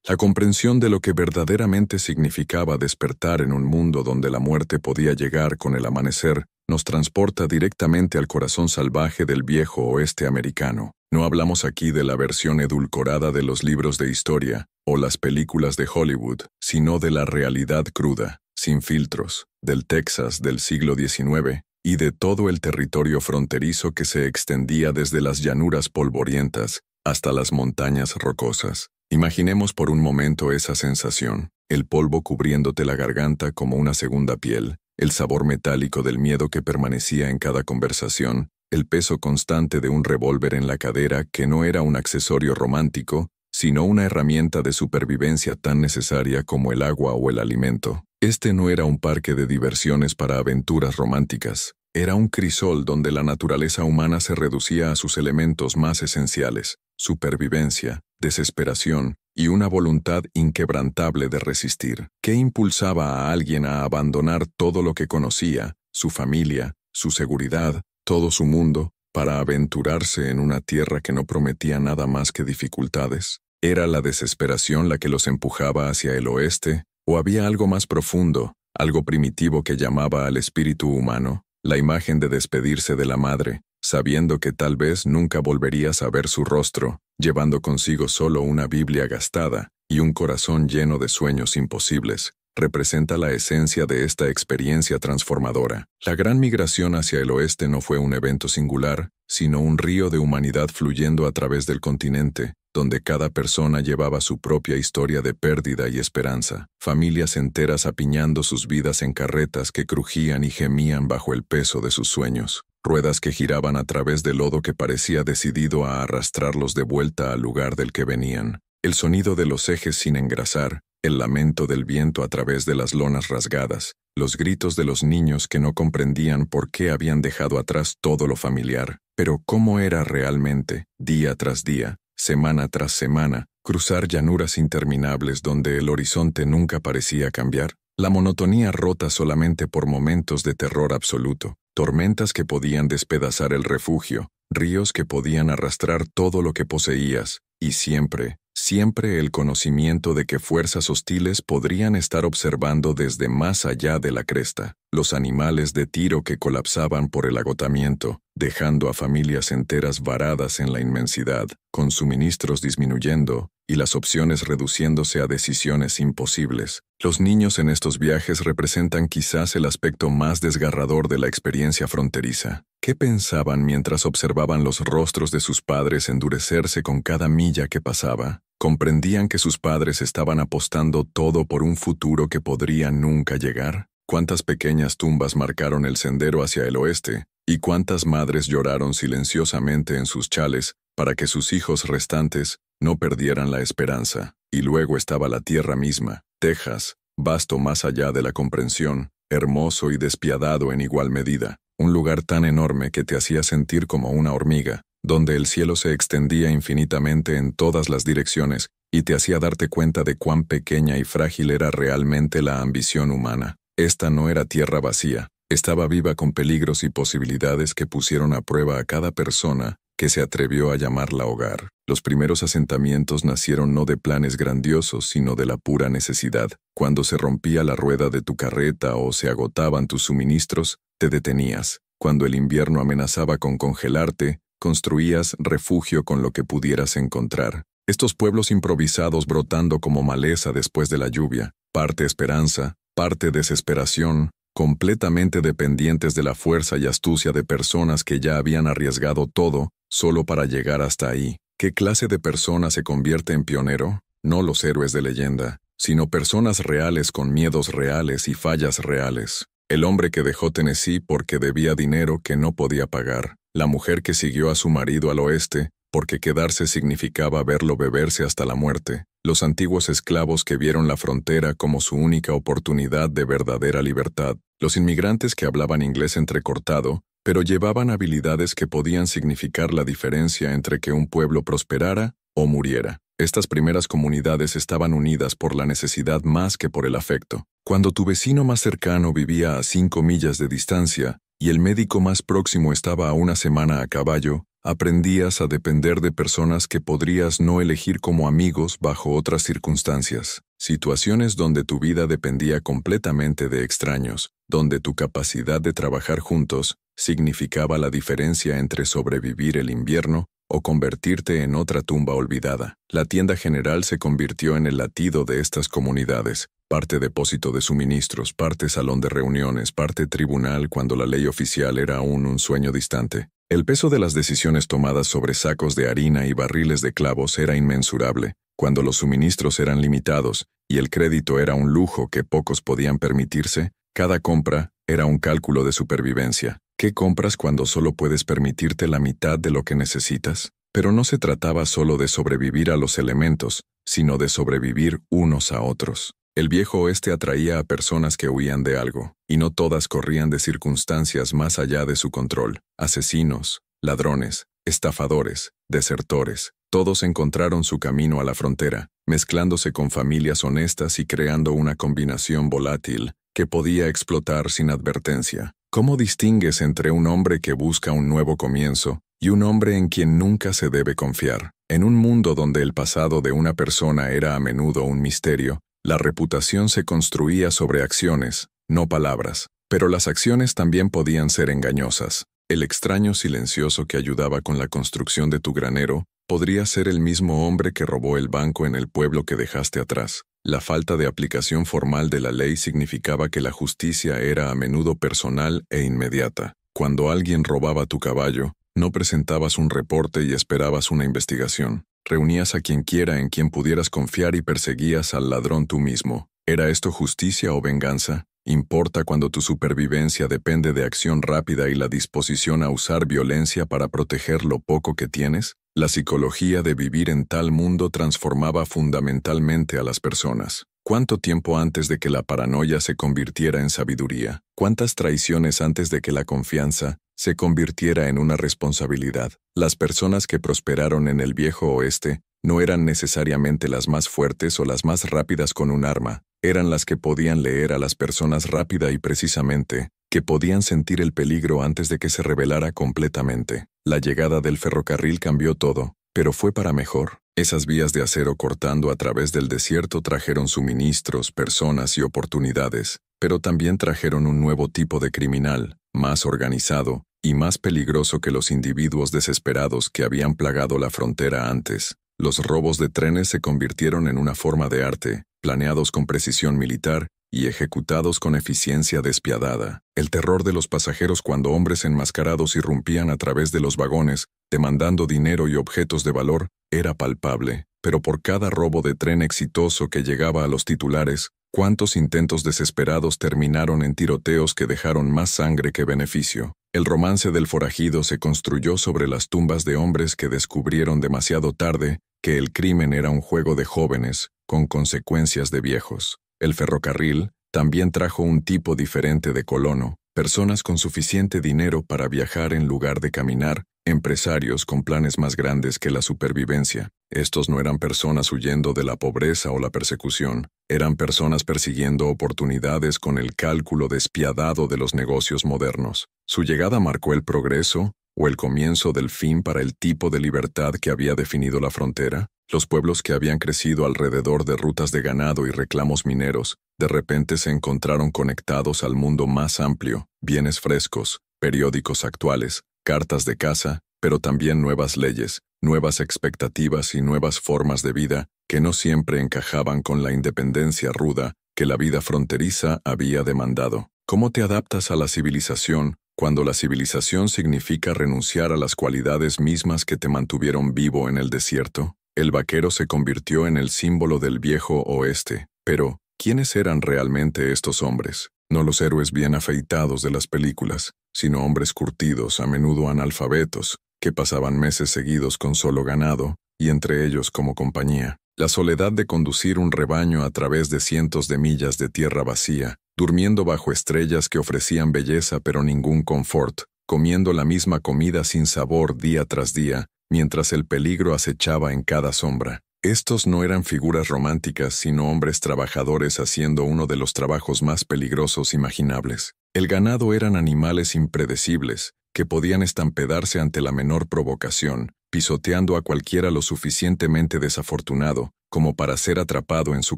La comprensión de lo que verdaderamente significaba despertar en un mundo donde la muerte podía llegar con el amanecer nos transporta directamente al corazón salvaje del viejo oeste americano. No hablamos aquí de la versión edulcorada de los libros de historia o las películas de Hollywood, sino de la realidad cruda, sin filtros, del Texas del siglo XIX y de todo el territorio fronterizo que se extendía desde las llanuras polvorientas hasta las montañas rocosas. Imaginemos por un momento esa sensación, el polvo cubriéndote la garganta como una segunda piel, el sabor metálico del miedo que permanecía en cada conversación, el peso constante de un revólver en la cadera que no era un accesorio romántico, sino una herramienta de supervivencia tan necesaria como el agua o el alimento. Este no era un parque de diversiones para aventuras románticas, era un crisol donde la naturaleza humana se reducía a sus elementos más esenciales: supervivencia, desesperación y una voluntad inquebrantable de resistir. ¿Qué impulsaba a alguien a abandonar todo lo que conocía, su familia, su seguridad, todo su mundo, para aventurarse en una tierra que no prometía nada más que dificultades? ¿Era la desesperación la que los empujaba hacia el oeste, o había algo más profundo, algo primitivo que llamaba al espíritu humano? La imagen de despedirse de la madre, sabiendo que tal vez nunca volverías a ver su rostro, llevando consigo solo una Biblia gastada y un corazón lleno de sueños imposibles, representa la esencia de esta experiencia transformadora. La gran migración hacia el oeste no fue un evento singular, sino un río de humanidad fluyendo a través del continente, donde cada persona llevaba su propia historia de pérdida y esperanza, familias enteras apiñando sus vidas en carretas que crujían y gemían bajo el peso de sus sueños, ruedas que giraban a través del lodo que parecía decidido a arrastrarlos de vuelta al lugar del que venían, el sonido de los ejes sin engrasar, el lamento del viento a través de las lonas rasgadas, los gritos de los niños que no comprendían por qué habían dejado atrás todo lo familiar, pero cómo era realmente, día tras día, semana tras semana, cruzar llanuras interminables donde el horizonte nunca parecía cambiar, la monotonía rota solamente por momentos de terror absoluto, tormentas que podían despedazar el refugio, ríos que podían arrastrar todo lo que poseías, y siempre, siempre el conocimiento de que fuerzas hostiles podrían estar observando desde más allá de la cresta, los animales de tiro que colapsaban por el agotamiento, dejando a familias enteras varadas en la inmensidad, con suministros disminuyendo y las opciones reduciéndose a decisiones imposibles. Los niños en estos viajes representan quizás el aspecto más desgarrador de la experiencia fronteriza. ¿Qué pensaban mientras observaban los rostros de sus padres endurecerse con cada milla que pasaba? ¿Comprendían que sus padres estaban apostando todo por un futuro que podría nunca llegar? ¿Cuántas pequeñas tumbas marcaron el sendero hacia el oeste? ¿Y cuántas madres lloraron silenciosamente en sus chales para que sus hijos restantes no perdieran la esperanza? Y luego estaba la tierra misma, Texas, vasto más allá de la comprensión, hermoso y despiadado en igual medida, un lugar tan enorme que te hacía sentir como una hormiga, donde el cielo se extendía infinitamente en todas las direcciones y te hacía darte cuenta de cuán pequeña y frágil era realmente la ambición humana. Esta no era tierra vacía, estaba viva con peligros y posibilidades que pusieron a prueba a cada persona que se atrevió a llamarla hogar. Los primeros asentamientos nacieron no de planes grandiosos, sino de la pura necesidad. Cuando se rompía la rueda de tu carreta o se agotaban tus suministros, te detenías. Cuando el invierno amenazaba con congelarte, construías refugio con lo que pudieras encontrar. Estos pueblos improvisados brotando como maleza después de la lluvia, parte esperanza, parte desesperación, completamente dependientes de la fuerza y astucia de personas que ya habían arriesgado todo solo para llegar hasta ahí. ¿Qué clase de persona se convierte en pionero? No los héroes de leyenda, sino personas reales con miedos reales y fallas reales. El hombre que dejó Tennessee porque debía dinero que no podía pagar. La mujer que siguió a su marido al oeste porque quedarse significaba verlo beberse hasta la muerte. Los antiguos esclavos que vieron la frontera como su única oportunidad de verdadera libertad. Los inmigrantes que hablaban inglés entrecortado, pero llevaban habilidades que podían significar la diferencia entre que un pueblo prosperara o muriera. Estas primeras comunidades estaban unidas por la necesidad más que por el afecto. Cuando tu vecino más cercano vivía a 5 millas de distancia y el médico más próximo estaba a una semana a caballo, Aprendías a depender de personas que podrías no elegir como amigos bajo otras circunstancias, situaciones donde tu vida dependía completamente de extraños, donde tu capacidad de trabajar juntos significaba la diferencia entre sobrevivir el invierno o convertirte en otra tumba olvidada. La tienda general se convirtió en el latido de estas comunidades, parte depósito de suministros, parte salón de reuniones, parte tribunal cuando la ley oficial era aún un sueño distante. El peso de las decisiones tomadas sobre sacos de harina y barriles de clavos era inmensurable, cuando los suministros eran limitados y el crédito era un lujo que pocos podían permitirse. Cada compra era un cálculo de supervivencia. ¿Qué compras cuando solo puedes permitirte la mitad de lo que necesitas? Pero no se trataba solo de sobrevivir a los elementos, sino de sobrevivir unos a otros. El viejo oeste atraía a personas que huían de algo, y no todas corrían de circunstancias más allá de su control. Asesinos, ladrones, estafadores, desertores, todos encontraron su camino a la frontera, mezclándose con familias honestas y creando una combinación volátil que podía explotar sin advertencia. ¿Cómo distingues entre un hombre que busca un nuevo comienzo y un hombre en quien nunca se debe confiar? En un mundo donde el pasado de una persona era a menudo un misterio, la reputación se construía sobre acciones, no palabras, pero las acciones también podían ser engañosas. El extraño silencioso que ayudaba con la construcción de tu granero podría ser el mismo hombre que robó el banco en el pueblo que dejaste atrás. La falta de aplicación formal de la ley significaba que la justicia era a menudo personal e inmediata. Cuando alguien robaba tu caballo, no presentabas un reporte y esperabas una investigación. Reunías a quienquiera en quien pudieras confiar y perseguías al ladrón tú mismo. ¿Era esto justicia o venganza? Importa cuando tu supervivencia depende de acción rápida y la disposición a usar violencia para proteger lo poco que tienes. La psicología de vivir en tal mundo transformaba fundamentalmente a las personas. ¿Cuánto tiempo antes de que la paranoia se convirtiera en sabiduría? ¿Cuántas traiciones antes de que la confianza se convirtiera en una responsabilidad? Las personas que prosperaron en el viejo oeste no eran necesariamente las más fuertes o las más rápidas con un arma, eran las que podían leer a las personas rápida y precisamente, que podían sentir el peligro antes de que se revelara completamente. La llegada del ferrocarril cambió todo, pero fue para mejor. Esas vías de acero cortando a través del desierto trajeron suministros, personas y oportunidades, pero también trajeron un nuevo tipo de criminal, más organizado y más peligroso que los individuos desesperados que habían plagado la frontera antes. Los robos de trenes se convirtieron en una forma de arte, planeados con precisión militar y ejecutados con eficiencia despiadada. El terror de los pasajeros cuando hombres enmascarados irrumpían a través de los vagones, demandando dinero y objetos de valor, era palpable. Pero por cada robo de tren exitoso que llegaba a los titulares, ¿cuántos intentos desesperados terminaron en tiroteos que dejaron más sangre que beneficio? El romance del forajido se construyó sobre las tumbas de hombres que descubrieron demasiado tarde que el crimen era un juego de jóvenes, con consecuencias de viejos. El ferrocarril también trajo un tipo diferente de colono, personas con suficiente dinero para viajar en lugar de caminar, empresarios con planes más grandes que la supervivencia. Estos no eran personas huyendo de la pobreza o la persecución, eran personas persiguiendo oportunidades con el cálculo despiadado de los negocios modernos. Su llegada marcó el progreso o el comienzo del fin para el tipo de libertad que había definido la frontera. Los pueblos que habían crecido alrededor de rutas de ganado y reclamos mineros, de repente se encontraron conectados al mundo más amplio, bienes frescos, periódicos actuales, cartas de casa, pero también nuevas leyes, nuevas expectativas y nuevas formas de vida que no siempre encajaban con la independencia ruda que la vida fronteriza había demandado. ¿Cómo te adaptas a la civilización cuando la civilización significa renunciar a las cualidades mismas que te mantuvieron vivo en el desierto? El vaquero se convirtió en el símbolo del viejo oeste. Pero, ¿quiénes eran realmente estos hombres? No los héroes bien afeitados de las películas, sino hombres curtidos, a menudo analfabetos, que pasaban meses seguidos con solo ganado, y entre ellos como compañía. La soledad de conducir un rebaño a través de cientos de millas de tierra vacía, durmiendo bajo estrellas que ofrecían belleza pero ningún confort, comiendo la misma comida sin sabor día tras día, mientras el peligro acechaba en cada sombra. Estos no eran figuras románticas, sino hombres trabajadores haciendo uno de los trabajos más peligrosos imaginables. El ganado eran animales impredecibles, que podían estampedarse ante la menor provocación, pisoteando a cualquiera lo suficientemente desafortunado como para ser atrapado en su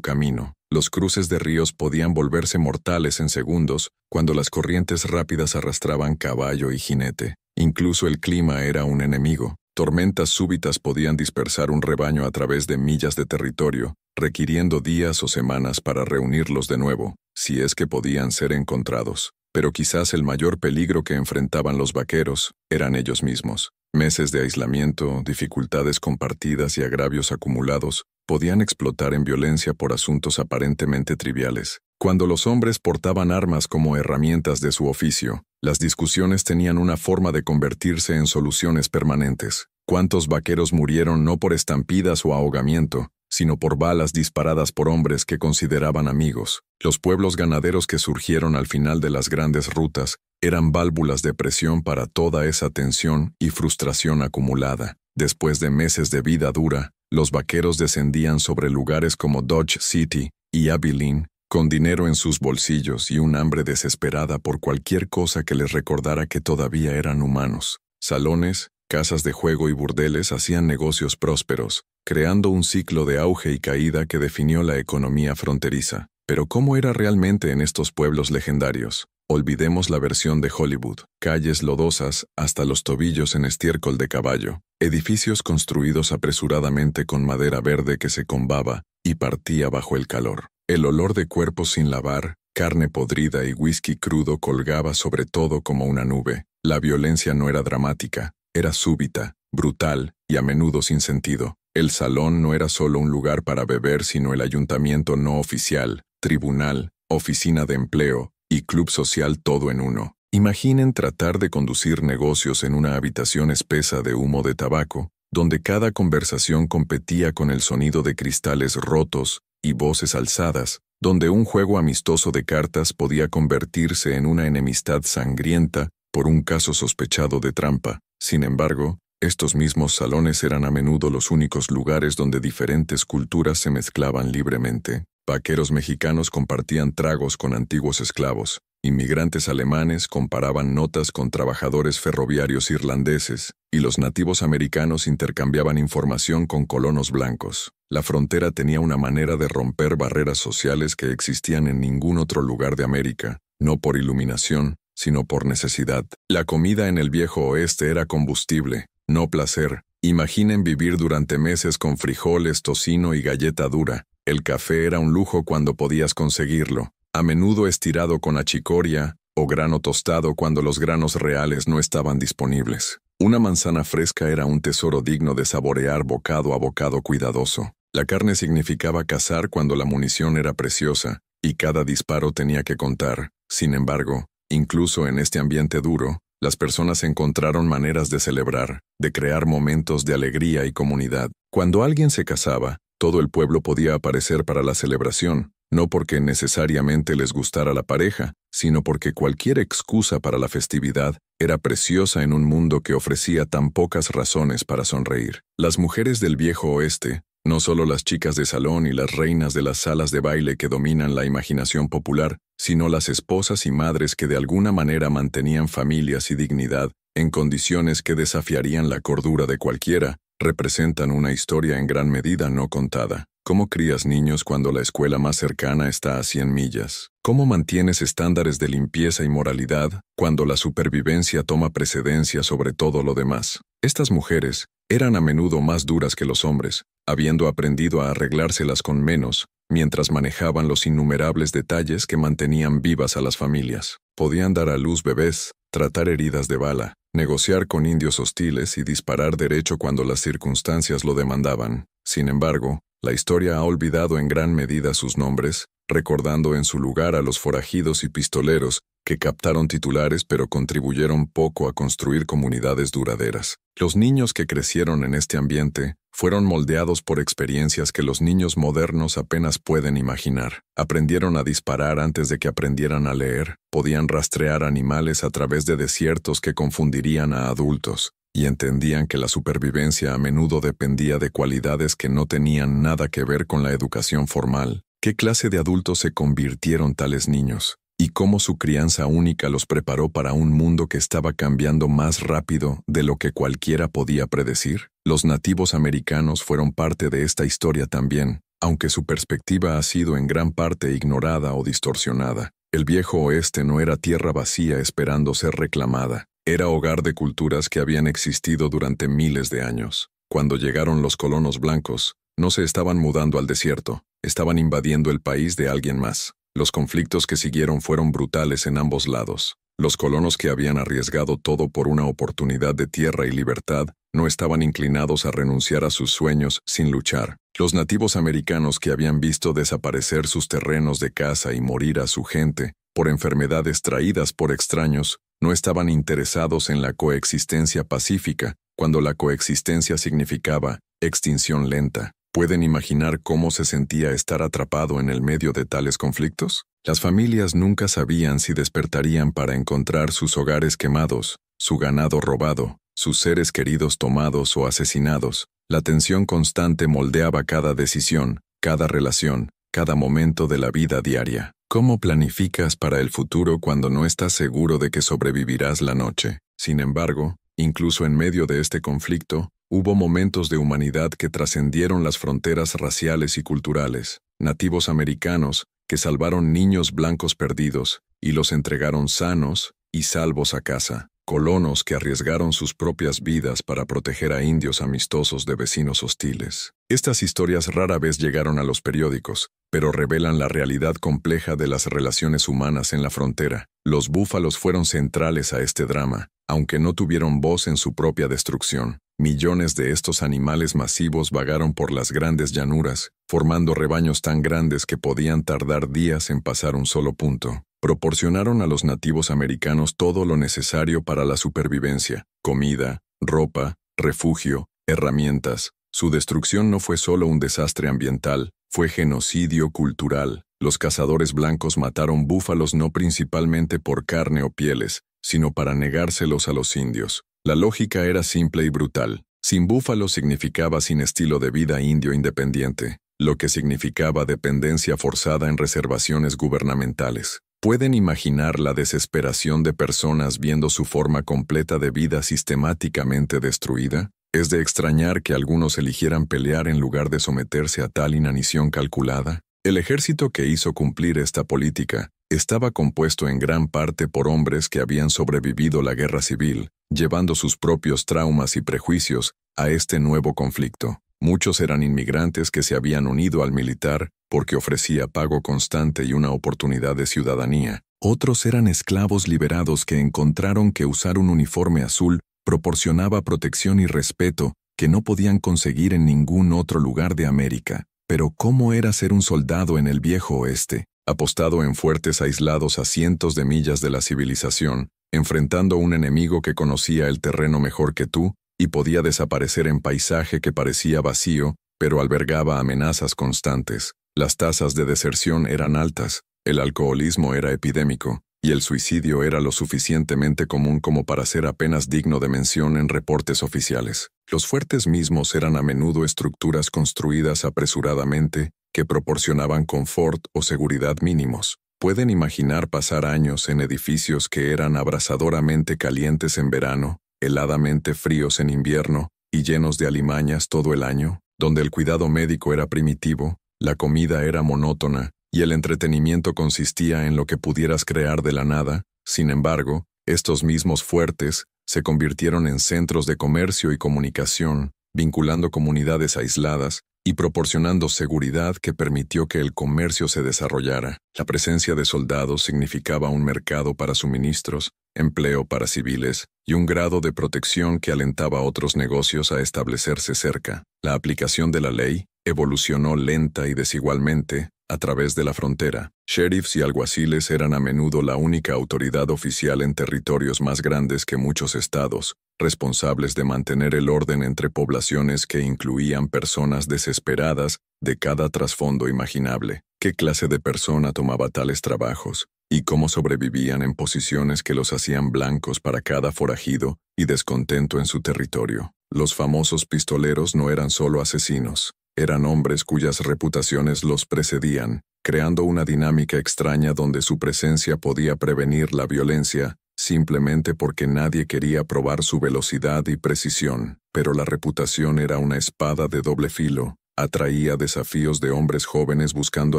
camino. Los cruces de ríos podían volverse mortales en segundos cuando las corrientes rápidas arrastraban caballo y jinete. Incluso el clima era un enemigo. Tormentas súbitas podían dispersar un rebaño a través de millas de territorio, requiriendo días o semanas para reunirlos de nuevo, si es que podían ser encontrados. Pero quizás el mayor peligro que enfrentaban los vaqueros eran ellos mismos. Meses de aislamiento, dificultades compartidas y agravios acumulados podían explotar en violencia por asuntos aparentemente triviales. Cuando los hombres portaban armas como herramientas de su oficio, las discusiones tenían una forma de convertirse en soluciones permanentes. ¿Cuántos vaqueros murieron no por estampidas o ahogamiento, sino por balas disparadas por hombres que consideraban amigos? Los pueblos ganaderos que surgieron al final de las grandes rutas eran válvulas de presión para toda esa tensión y frustración acumulada. Después de meses de vida dura, los vaqueros descendían sobre lugares como Dodge City y Abilene, con dinero en sus bolsillos y un hambre desesperada por cualquier cosa que les recordara que todavía eran humanos. Salones, casas de juego y burdeles hacían negocios prósperos, creando un ciclo de auge y caída que definió la economía fronteriza. Pero ¿cómo era realmente en estos pueblos legendarios? Olvidemos la versión de Hollywood. Calles lodosas hasta los tobillos en estiércol de caballo, edificios construidos apresuradamente con madera verde que se combaba y partía bajo el calor. El olor de cuerpos sin lavar, carne podrida y whisky crudo colgaba sobre todo como una nube. La violencia no era dramática, era súbita, brutal y a menudo sin sentido. El salón no era solo un lugar para beber, sino el ayuntamiento no oficial, tribunal, oficina de empleo y club social todo en uno. Imaginen tratar de conducir negocios en una habitación espesa de humo de tabaco, donde cada conversación competía con el sonido de cristales rotos y voces alzadas, donde un juego amistoso de cartas podía convertirse en una enemistad sangrienta por un caso sospechado de trampa. Sin embargo, estos mismos salones eran a menudo los únicos lugares donde diferentes culturas se mezclaban libremente. Vaqueros mexicanos compartían tragos con antiguos esclavos. Inmigrantes alemanes comparaban notas con trabajadores ferroviarios irlandeses, y los nativos americanos intercambiaban información con colonos blancos. La frontera tenía una manera de romper barreras sociales que existían en ningún otro lugar de América, no por iluminación, sino por necesidad. La comida en el viejo oeste era combustible, no placer. Imaginen vivir durante meses con frijoles, tocino y galleta dura. El café era un lujo cuando podías conseguirlo, a menudo estirado con achicoria o grano tostado cuando los granos reales no estaban disponibles. Una manzana fresca era un tesoro digno de saborear bocado a bocado cuidadoso. La carne significaba cazar cuando la munición era preciosa, y cada disparo tenía que contar. Sin embargo, incluso en este ambiente duro, las personas encontraron maneras de celebrar, de crear momentos de alegría y comunidad. Cuando alguien se casaba, todo el pueblo podía aparecer para la celebración, no porque necesariamente les gustara la pareja, sino porque cualquier excusa para la festividad era preciosa en un mundo que ofrecía tan pocas razones para sonreír. Las mujeres del viejo oeste, no solo las chicas de salón y las reinas de las salas de baile que dominan la imaginación popular, sino las esposas y madres que de alguna manera mantenían familias y dignidad en condiciones que desafiarían la cordura de cualquiera, representan una historia en gran medida no contada. ¿Cómo crías niños cuando la escuela más cercana está a 100 millas? ¿Cómo mantienes estándares de limpieza y moralidad cuando la supervivencia toma precedencia sobre todo lo demás? Estas mujeres eran a menudo más duras que los hombres, habiendo aprendido a arreglárselas con menos, mientras manejaban los innumerables detalles que mantenían vivas a las familias. Podían dar a luz bebés, tratar heridas de bala, negociar con indios hostiles y disparar derecho cuando las circunstancias lo demandaban. Sin embargo, la historia ha olvidado en gran medida sus nombres, recordando en su lugar a los forajidos y pistoleros que captaron titulares pero contribuyeron poco a construir comunidades duraderas. Los niños que crecieron en este ambiente fueron moldeados por experiencias que los niños modernos apenas pueden imaginar. Aprendieron a disparar antes de que aprendieran a leer, podían rastrear animales a través de desiertos que confundirían a adultos, y entendían que la supervivencia a menudo dependía de cualidades que no tenían nada que ver con la educación formal. ¿Qué clase de adultos se convirtieron tales niños? y cómo su crianza única los preparó para un mundo que estaba cambiando más rápido de lo que cualquiera podía predecir. Los nativos americanos fueron parte de esta historia también, aunque su perspectiva ha sido en gran parte ignorada o distorsionada. El viejo oeste no era tierra vacía esperando ser reclamada, era hogar de culturas que habían existido durante miles de años. Cuando llegaron los colonos blancos, no se estaban mudando al desierto, estaban invadiendo el país de alguien más. Los conflictos que siguieron fueron brutales en ambos lados. Los colonos que habían arriesgado todo por una oportunidad de tierra y libertad no estaban inclinados a renunciar a sus sueños sin luchar. Los nativos americanos que habían visto desaparecer sus terrenos de caza y morir a su gente por enfermedades traídas por extraños, no estaban interesados en la coexistencia pacífica, cuando la coexistencia significaba extinción lenta. ¿Pueden imaginar cómo se sentía estar atrapado en el medio de tales conflictos? Las familias nunca sabían si despertarían para encontrar sus hogares quemados, su ganado robado, sus seres queridos tomados o asesinados. La tensión constante moldeaba cada decisión, cada relación, cada momento de la vida diaria. ¿Cómo planificas para el futuro cuando no estás seguro de que sobrevivirás la noche? Sin embargo, incluso en medio de este conflicto, hubo momentos de humanidad que trascendieron las fronteras raciales y culturales. Nativos americanos que salvaron niños blancos perdidos y los entregaron sanos y salvos a casa. Colonos que arriesgaron sus propias vidas para proteger a indios amistosos de vecinos hostiles. Estas historias rara vez llegaron a los periódicos, pero revelan la realidad compleja de las relaciones humanas en la frontera. Los búfalos fueron centrales a este drama, aunque no tuvieron voz en su propia destrucción. Millones de estos animales masivos vagaron por las grandes llanuras, formando rebaños tan grandes que podían tardar días en pasar un solo punto. Proporcionaron a los nativos americanos todo lo necesario para la supervivencia: comida, ropa, refugio, herramientas. Su destrucción no fue solo un desastre ambiental, fue genocidio cultural. Los cazadores blancos mataron búfalos no principalmente por carne o pieles, sino para negárselos a los indios. La lógica era simple y brutal. Sin búfalo significaba sin estilo de vida indio independiente, lo que significaba dependencia forzada en reservaciones gubernamentales. ¿Pueden imaginar la desesperación de personas viendo su forma completa de vida sistemáticamente destruida? ¿Es de extrañar que algunos eligieran pelear en lugar de someterse a tal inanición calculada? El ejército que hizo cumplir esta política estaba compuesto en gran parte por hombres que habían sobrevivido la guerra civil, llevando sus propios traumas y prejuicios a este nuevo conflicto. Muchos eran inmigrantes que se habían unido al militar porque ofrecía pago constante y una oportunidad de ciudadanía. Otros eran esclavos liberados que encontraron que usar un uniforme azul proporcionaba protección y respeto que no podían conseguir en ningún otro lugar de América. Pero ¿cómo era ser un soldado en el viejo oeste, apostado en fuertes aislados a cientos de millas de la civilización, enfrentando a un enemigo que conocía el terreno mejor que tú y podía desaparecer en paisaje que parecía vacío, pero albergaba amenazas constantes? Las tasas de deserción eran altas, el alcoholismo era epidémico, y el suicidio era lo suficientemente común como para ser apenas digno de mención en reportes oficiales. Los fuertes mismos eran a menudo estructuras construidas apresuradamente que proporcionaban confort o seguridad mínimos. ¿Pueden imaginar pasar años en edificios que eran abrasadoramente calientes en verano, heladamente fríos en invierno y llenos de alimañas todo el año, donde el cuidado médico era primitivo, la comida era monótona y el entretenimiento consistía en lo que pudieras crear de la nada? Sin embargo, estos mismos fuertes se convirtieron en centros de comercio y comunicación, vinculando comunidades aisladas y proporcionando seguridad que permitió que el comercio se desarrollara. La presencia de soldados significaba un mercado para suministros, empleo para civiles y un grado de protección que alentaba a otros negocios a establecerse cerca. La aplicación de la ley evolucionó lenta y desigualmente a través de la frontera. Sheriffs y alguaciles eran a menudo la única autoridad oficial en territorios más grandes que muchos estados, responsables de mantener el orden entre poblaciones que incluían personas desesperadas de cada trasfondo imaginable. ¿Qué clase de persona tomaba tales trabajos? ¿Y cómo sobrevivían en posiciones que los hacían blancos para cada forajido y descontento en su territorio? Los famosos pistoleros no eran solo asesinos. Eran hombres cuyas reputaciones los precedían, creando una dinámica extraña donde su presencia podía prevenir la violencia, simplemente porque nadie quería probar su velocidad y precisión. Pero la reputación era una espada de doble filo. Atraía desafíos de hombres jóvenes buscando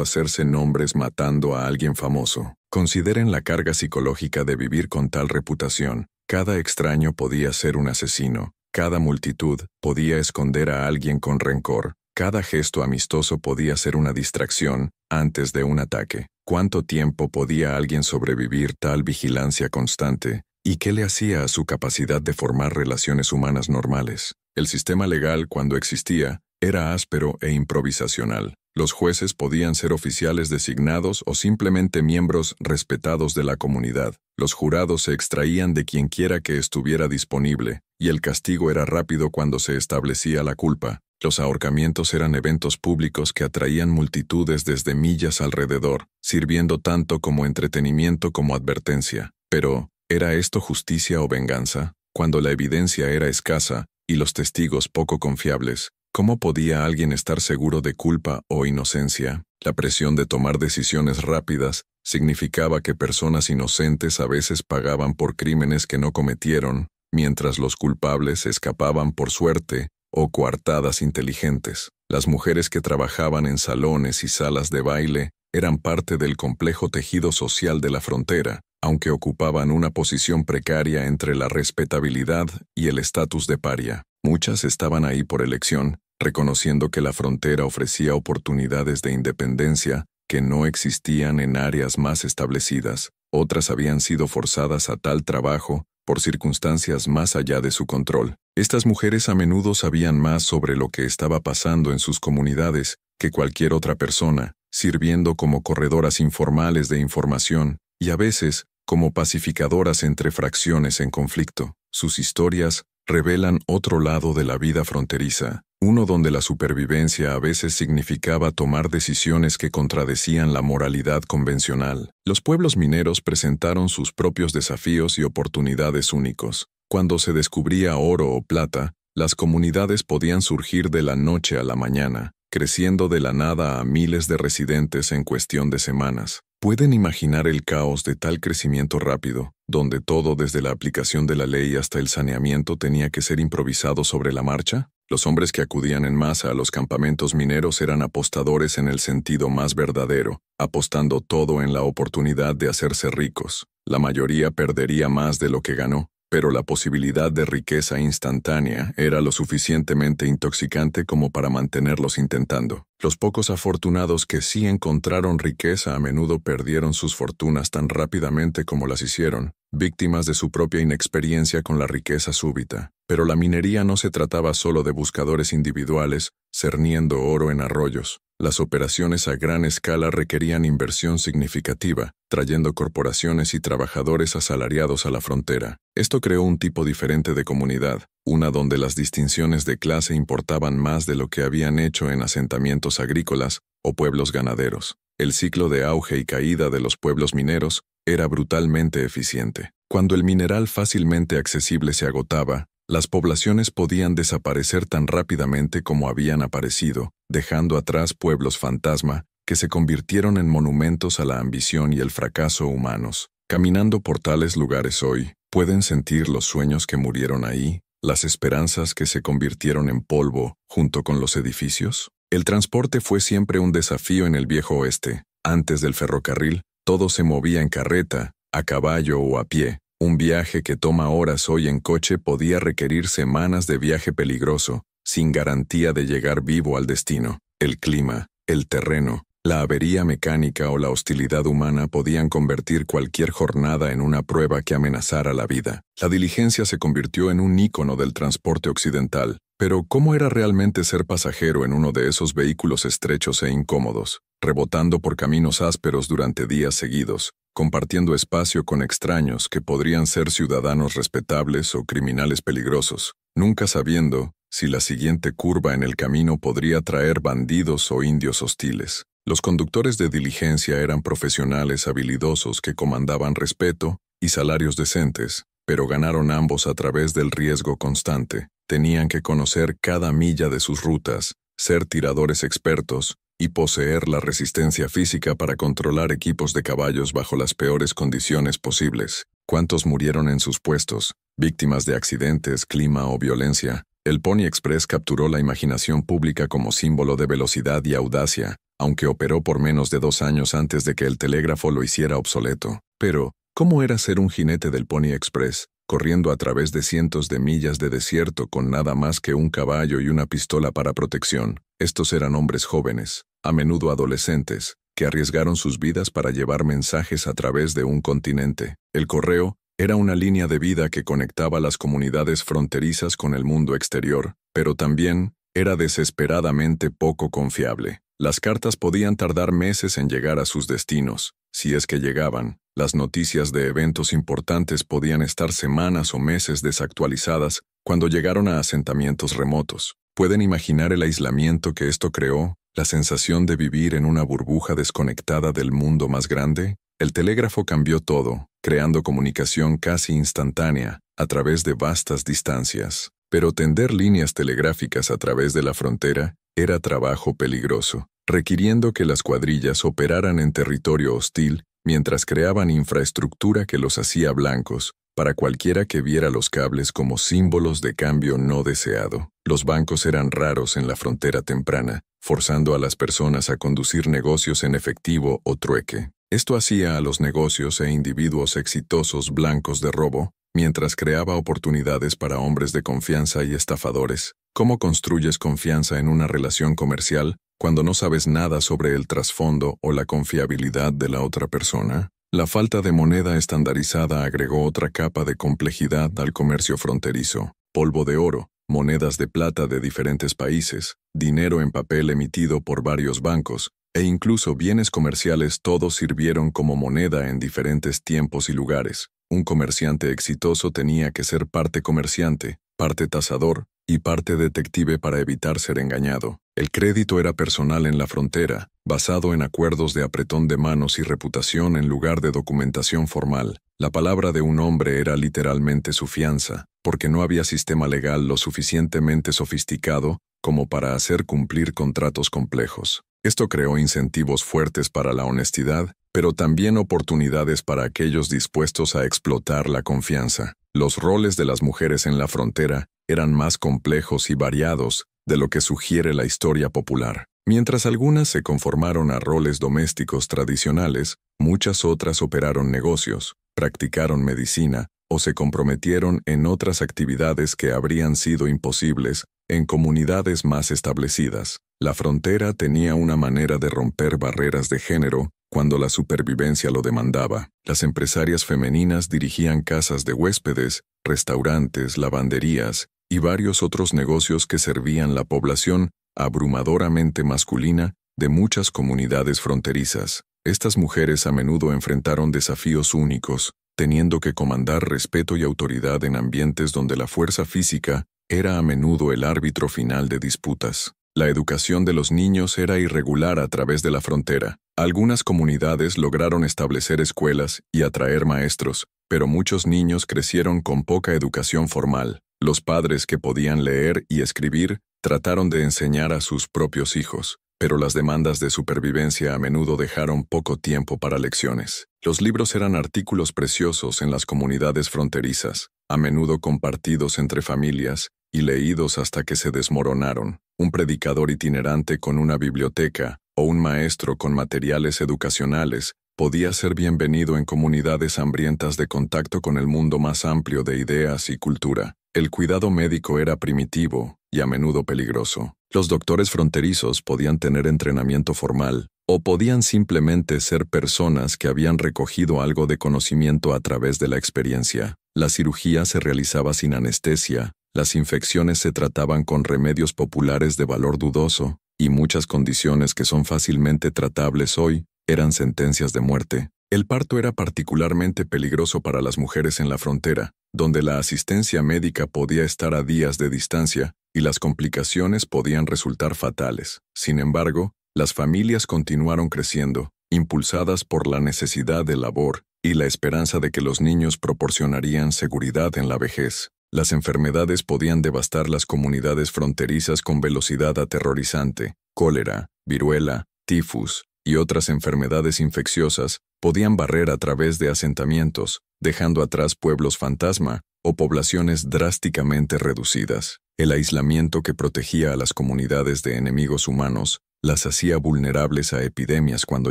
hacerse nombres matando a alguien famoso. Consideren la carga psicológica de vivir con tal reputación. Cada extraño podía ser un asesino. Cada multitud podía esconder a alguien con rencor. Cada gesto amistoso podía ser una distracción antes de un ataque. ¿Cuánto tiempo podía alguien sobrevivir tal vigilancia constante? ¿Y qué le hacía a su capacidad de formar relaciones humanas normales? El sistema legal, cuando existía, era áspero e improvisacional. Los jueces podían ser oficiales designados o simplemente miembros respetados de la comunidad. Los jurados se extraían de quienquiera que estuviera disponible, y el castigo era rápido cuando se establecía la culpa. Los ahorcamientos eran eventos públicos que atraían multitudes desde millas alrededor, sirviendo tanto como entretenimiento como advertencia. Pero, ¿era esto justicia o venganza? Cuando la evidencia era escasa y los testigos poco confiables, ¿cómo podía alguien estar seguro de culpa o inocencia? La presión de tomar decisiones rápidas significaba que personas inocentes a veces pagaban por crímenes que no cometieron, mientras los culpables escapaban por suerte o coartadas inteligentes. Las mujeres que trabajaban en salones y salas de baile eran parte del complejo tejido social de la frontera, aunque ocupaban una posición precaria entre la respetabilidad y el estatus de paria. Muchas estaban ahí por elección, reconociendo que la frontera ofrecía oportunidades de independencia que no existían en áreas más establecidas. Otras habían sido forzadas a tal trabajo por circunstancias más allá de su control. Estas mujeres a menudo sabían más sobre lo que estaba pasando en sus comunidades que cualquier otra persona, sirviendo como corredoras informales de información y a veces como pacificadoras entre fracciones en conflicto. Sus historias revelan otro lado de la vida fronteriza, uno donde la supervivencia a veces significaba tomar decisiones que contradecían la moralidad convencional. Los pueblos mineros presentaron sus propios desafíos y oportunidades únicos. Cuando se descubría oro o plata, las comunidades podían surgir de la noche a la mañana, creciendo de la nada a miles de residentes en cuestión de semanas. ¿Pueden imaginar el caos de tal crecimiento rápido, donde todo desde la aplicación de la ley hasta el saneamiento tenía que ser improvisado sobre la marcha? Los hombres que acudían en masa a los campamentos mineros eran apostadores en el sentido más verdadero, apostando todo en la oportunidad de hacerse ricos. La mayoría perdería más de lo que ganó, pero la posibilidad de riqueza instantánea era lo suficientemente intoxicante como para mantenerlos intentando. Los pocos afortunados que sí encontraron riqueza a menudo perdieron sus fortunas tan rápidamente como las hicieron, víctimas de su propia inexperiencia con la riqueza súbita. Pero la minería no se trataba solo de buscadores individuales, cerniendo oro en arroyos. Las operaciones a gran escala requerían inversión significativa, trayendo corporaciones y trabajadores asalariados a la frontera. Esto creó un tipo diferente de comunidad, una donde las distinciones de clase importaban más de lo que habían hecho en asentamientos agrícolas o pueblos ganaderos. El ciclo de auge y caída de los pueblos mineros era brutalmente eficiente. Cuando el mineral fácilmente accesible se agotaba, las poblaciones podían desaparecer tan rápidamente como habían aparecido, dejando atrás pueblos fantasma que se convirtieron en monumentos a la ambición y el fracaso humanos. Caminando por tales lugares hoy, ¿pueden sentir los sueños que murieron ahí, las esperanzas que se convirtieron en polvo junto con los edificios? El transporte fue siempre un desafío en el viejo oeste. Antes del ferrocarril, todo se movía en carreta, a caballo o a pie. Un viaje que toma horas hoy en coche podía requerir semanas de viaje peligroso, sin garantía de llegar vivo al destino. El clima, el terreno, la avería mecánica o la hostilidad humana podían convertir cualquier jornada en una prueba que amenazara la vida. La diligencia se convirtió en un ícono del transporte occidental. Pero ¿cómo era realmente ser pasajero en uno de esos vehículos estrechos e incómodos, rebotando por caminos ásperos durante días seguidos, compartiendo espacio con extraños que podrían ser ciudadanos respetables o criminales peligrosos, nunca sabiendo si la siguiente curva en el camino podría traer bandidos o indios hostiles? Los conductores de diligencia eran profesionales habilidosos que comandaban respeto y salarios decentes, pero ganaron ambos a través del riesgo constante. Tenían que conocer cada milla de sus rutas, ser tiradores expertos y poseer la resistencia física para controlar equipos de caballos bajo las peores condiciones posibles. ¿Cuántos murieron en sus puestos, víctimas de accidentes, clima o violencia? El Pony Express capturó la imaginación pública como símbolo de velocidad y audacia, aunque operó por menos de 2 años antes de que el telégrafo lo hiciera obsoleto. Pero, ¿cómo era ser un jinete del Pony Express, corriendo a través de cientos de millas de desierto con nada más que un caballo y una pistola para protección? Estos eran hombres jóvenes, a menudo adolescentes, que arriesgaron sus vidas para llevar mensajes a través de un continente. El correo era una línea de vida que conectaba las comunidades fronterizas con el mundo exterior, pero también era desesperadamente poco confiable. Las cartas podían tardar meses en llegar a sus destinos. Si es que llegaban, las noticias de eventos importantes podían estar semanas o meses desactualizadas cuando llegaron a asentamientos remotos. ¿Pueden imaginar el aislamiento que esto creó? ¿La sensación de vivir en una burbuja desconectada del mundo más grande? El telégrafo cambió todo, creando comunicación casi instantánea a través de vastas distancias. Pero tender líneas telegráficas a través de la frontera era trabajo peligroso, requiriendo que las cuadrillas operaran en territorio hostil mientras creaban infraestructura que los hacía blancos para cualquiera que viera los cables como símbolos de cambio no deseado. Los bancos eran raros en la frontera temprana, forzando a las personas a conducir negocios en efectivo o trueque. Esto hacía a los negocios e individuos exitosos blancos de robo, mientras creaba oportunidades para hombres de confianza y estafadores. ¿Cómo construyes confianza en una relación comercial cuando no sabes nada sobre el trasfondo o la confiabilidad de la otra persona? La falta de moneda estandarizada agregó otra capa de complejidad al comercio fronterizo. Polvo de oro, monedas de plata de diferentes países, dinero en papel emitido por varios bancos, e incluso bienes comerciales, todos sirvieron como moneda en diferentes tiempos y lugares. Un comerciante exitoso tenía que ser parte comerciante, parte tasador y parte detective para evitar ser engañado. El crédito era personal en la frontera, basado en acuerdos de apretón de manos y reputación en lugar de documentación formal. La palabra de un hombre era literalmente su fianza, porque no había sistema legal lo suficientemente sofisticado como para hacer cumplir contratos complejos. Esto creó incentivos fuertes para la honestidad, pero también oportunidades para aquellos dispuestos a explotar la confianza. Los roles de las mujeres en la frontera eran más complejos y variados de lo que sugiere la historia popular. Mientras algunas se conformaron a roles domésticos tradicionales, muchas otras operaron negocios, practicaron medicina o se comprometieron en otras actividades que habrían sido imposibles en comunidades más establecidas. La frontera tenía una manera de romper barreras de género cuando la supervivencia lo demandaba. Las empresarias femeninas dirigían casas de huéspedes, restaurantes, lavanderías y varios otros negocios que servían la población abrumadoramente masculina de muchas comunidades fronterizas. Estas mujeres a menudo enfrentaron desafíos únicos, teniendo que comandar respeto y autoridad en ambientes donde la fuerza física era a menudo el árbitro final de disputas. La educación de los niños era irregular a través de la frontera. Algunas comunidades lograron establecer escuelas y atraer maestros, pero muchos niños crecieron con poca educación formal. Los padres que podían leer y escribir trataron de enseñar a sus propios hijos, pero las demandas de supervivencia a menudo dejaron poco tiempo para lecciones. Los libros eran artículos preciosos en las comunidades fronterizas, a menudo compartidos entre familias y leídos hasta que se desmoronaron. Un predicador itinerante con una biblioteca o un maestro con materiales educacionales podía ser bienvenido en comunidades hambrientas de contacto con el mundo más amplio de ideas y cultura. El cuidado médico era primitivo y a menudo peligroso. Los doctores fronterizos podían tener entrenamiento formal o podían simplemente ser personas que habían recogido algo de conocimiento a través de la experiencia. La cirugía se realizaba sin anestesia, las infecciones se trataban con remedios populares de valor dudoso, y muchas condiciones que son fácilmente tratables hoy eran sentencias de muerte. El parto era particularmente peligroso para las mujeres en la frontera, donde la asistencia médica podía estar a días de distancia y las complicaciones podían resultar fatales. Sin embargo, las familias continuaron creciendo, impulsadas por la necesidad de labor y la esperanza de que los niños proporcionarían seguridad en la vejez. Las enfermedades podían devastar las comunidades fronterizas con velocidad aterrorizante. Cólera, viruela, tifus y otras enfermedades infecciosas podían barrer a través de asentamientos, dejando atrás pueblos fantasma o poblaciones drásticamente reducidas. El aislamiento que protegía a las comunidades de enemigos humanos las hacía vulnerables a epidemias cuando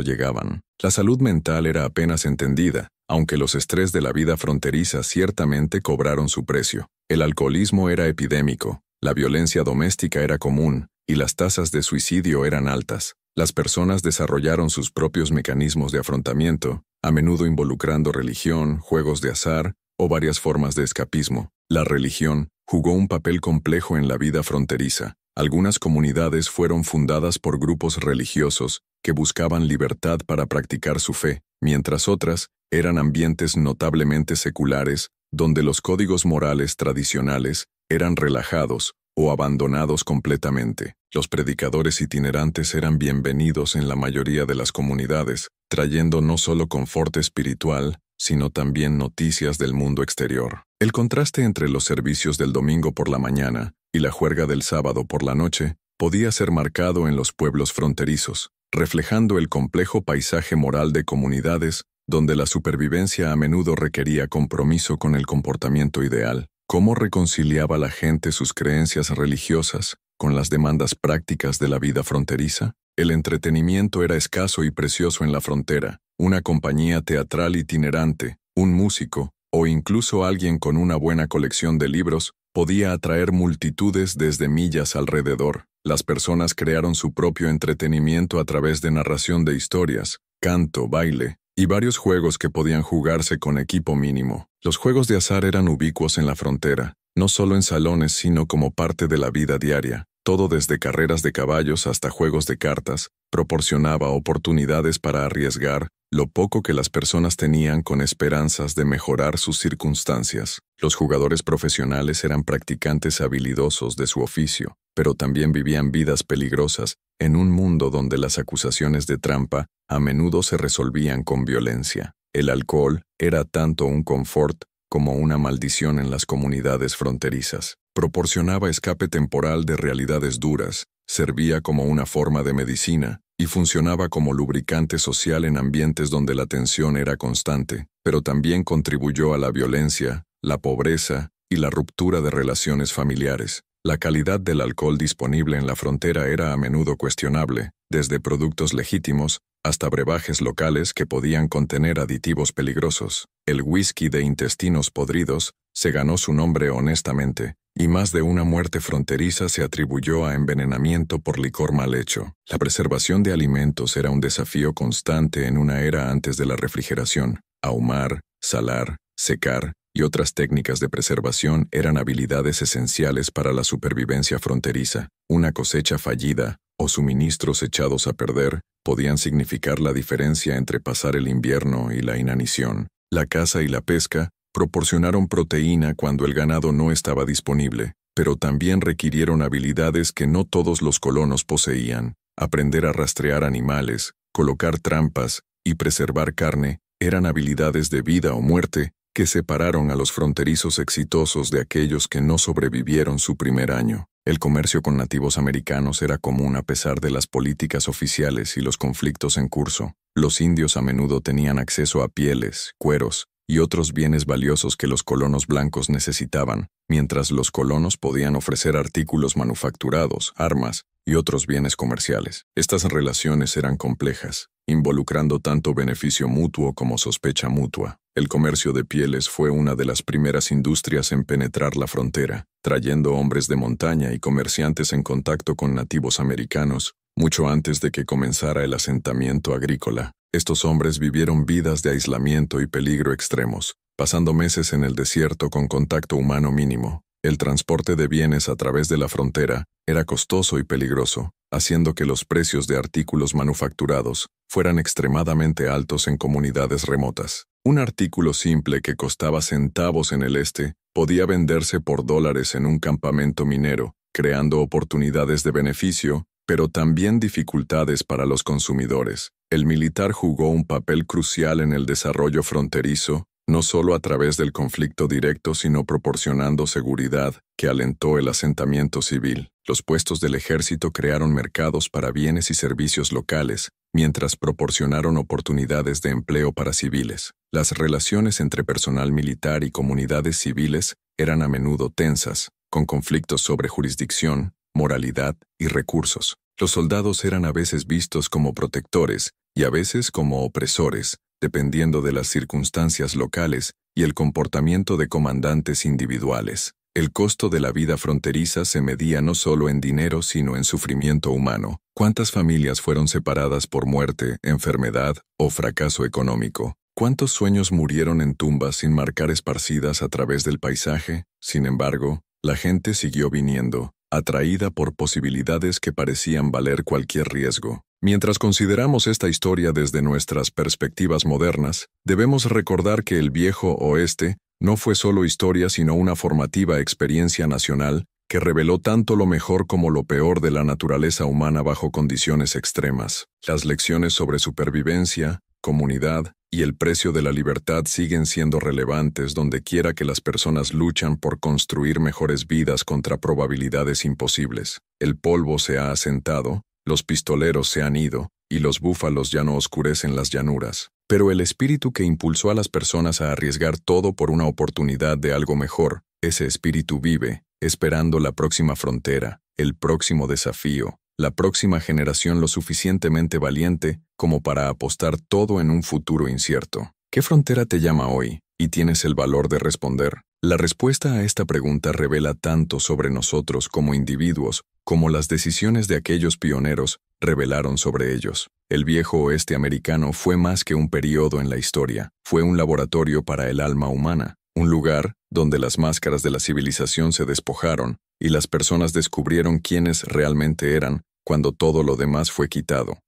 llegaban. La salud mental era apenas entendida, aunque los estrés de la vida fronteriza ciertamente cobraron su precio. El alcoholismo era epidémico, la violencia doméstica era común y las tasas de suicidio eran altas. Las personas desarrollaron sus propios mecanismos de afrontamiento, a menudo involucrando religión, juegos de azar o varias formas de escapismo. La religión jugó un papel complejo en la vida fronteriza. Algunas comunidades fueron fundadas por grupos religiosos que buscaban libertad para practicar su fe, mientras otras eran ambientes notablemente seculares donde los códigos morales tradicionales eran relajados o abandonados completamente. Los predicadores itinerantes eran bienvenidos en la mayoría de las comunidades, trayendo no solo confort espiritual, sino también noticias del mundo exterior. El contraste entre los servicios del domingo por la mañana y la juerga del sábado por la noche podía ser marcado en los pueblos fronterizos, reflejando el complejo paisaje moral de comunidades donde la supervivencia a menudo requería compromiso con el comportamiento ideal. ¿Cómo reconciliaba la gente sus creencias religiosas con las demandas prácticas de la vida fronteriza? El entretenimiento era escaso y precioso en la frontera. Una compañía teatral itinerante, un músico, o incluso alguien con una buena colección de libros, podía atraer multitudes desde millas alrededor. Las personas crearon su propio entretenimiento a través de narración de historias, canto, baile, y varios juegos que podían jugarse con equipo mínimo. Los juegos de azar eran ubicuos en la frontera, no solo en salones sino como parte de la vida diaria. Todo desde carreras de caballos hasta juegos de cartas, proporcionaba oportunidades para arriesgar lo poco que las personas tenían con esperanzas de mejorar sus circunstancias. Los jugadores profesionales eran practicantes habilidosos de su oficio, pero también vivían vidas peligrosas en un mundo donde las acusaciones de trampa a menudo se resolvían con violencia. El alcohol era tanto un confort como una maldición en las comunidades fronterizas. Proporcionaba escape temporal de realidades duras, servía como una forma de medicina y funcionaba como lubricante social en ambientes donde la tensión era constante, pero también contribuyó a la violencia, la pobreza y la ruptura de relaciones familiares. La calidad del alcohol disponible en la frontera era a menudo cuestionable, desde productos legítimos hasta brebajes locales que podían contener aditivos peligrosos. El whisky de intestinos podridos se ganó su nombre honestamente, y más de una muerte fronteriza se atribuyó a envenenamiento por licor mal hecho. La preservación de alimentos era un desafío constante en una era antes de la refrigeración. Ahumar, salar, secar y otras técnicas de preservación eran habilidades esenciales para la supervivencia fronteriza. Una cosecha fallida o suministros echados a perder podían significar la diferencia entre pasar el invierno y la inanición. La caza y la pesca proporcionaron proteína cuando el ganado no estaba disponible, pero también requirieron habilidades que no todos los colonos poseían. Aprender a rastrear animales, colocar trampas y preservar carne eran habilidades de vida o muerte que separaron a los fronterizos exitosos de aquellos que no sobrevivieron su primer año. El comercio con nativos americanos era común a pesar de las políticas oficiales y los conflictos en curso. Los indios a menudo tenían acceso a pieles, cueros y otros bienes valiosos que los colonos blancos necesitaban, mientras los colonos podían ofrecer artículos manufacturados, armas y otros bienes comerciales. Estas relaciones eran complejas, involucrando tanto beneficio mutuo como sospecha mutua. El comercio de pieles fue una de las primeras industrias en penetrar la frontera, trayendo hombres de montaña y comerciantes en contacto con nativos americanos, mucho antes de que comenzara el asentamiento agrícola. Estos hombres vivieron vidas de aislamiento y peligro extremos, pasando meses en el desierto con contacto humano mínimo. El transporte de bienes a través de la frontera era costoso y peligroso, haciendo que los precios de artículos manufacturados fueran extremadamente altos en comunidades remotas. Un artículo simple que costaba centavos en el este podía venderse por dólares en un campamento minero, creando oportunidades de beneficio, pero también dificultades para los consumidores. El militar jugó un papel crucial en el desarrollo fronterizo, no solo a través del conflicto directo, sino proporcionando seguridad que alentó el asentamiento civil. Los puestos del ejército crearon mercados para bienes y servicios locales, mientras proporcionaron oportunidades de empleo para civiles. Las relaciones entre personal militar y comunidades civiles eran a menudo tensas, con conflictos sobre jurisdicción, moralidad y recursos. Los soldados eran a veces vistos como protectores y a veces como opresores, dependiendo de las circunstancias locales y el comportamiento de comandantes individuales. El costo de la vida fronteriza se medía no solo en dinero, sino en sufrimiento humano. ¿Cuántas familias fueron separadas por muerte, enfermedad o fracaso económico? ¿Cuántos sueños murieron en tumbas sin marcar esparcidas a través del paisaje? Sin embargo, la gente siguió viniendo, atraída por posibilidades que parecían valer cualquier riesgo. Mientras consideramos esta historia desde nuestras perspectivas modernas, debemos recordar que el Viejo Oeste no fue solo historia, sino una formativa experiencia nacional que reveló tanto lo mejor como lo peor de la naturaleza humana bajo condiciones extremas. Las lecciones sobre supervivencia, comunidad y el precio de la libertad siguen siendo relevantes donde quiera que las personas luchan por construir mejores vidas contra probabilidades imposibles. El polvo se ha asentado, los pistoleros se han ido, y los búfalos ya no oscurecen las llanuras. Pero el espíritu que impulsó a las personas a arriesgar todo por una oportunidad de algo mejor, ese espíritu vive, esperando la próxima frontera, el próximo desafío, la próxima generación lo suficientemente valiente como para apostar todo en un futuro incierto. ¿Qué frontera te llama hoy? ¿Y tienes el valor de responder? La respuesta a esta pregunta revela tanto sobre nosotros como individuos, como las decisiones de aquellos pioneros revelaron sobre ellos. El Viejo Oeste americano fue más que un período en la historia, fue un laboratorio para el alma humana, un lugar donde las máscaras de la civilización se despojaron y las personas descubrieron quiénes realmente eran cuando todo lo demás fue quitado.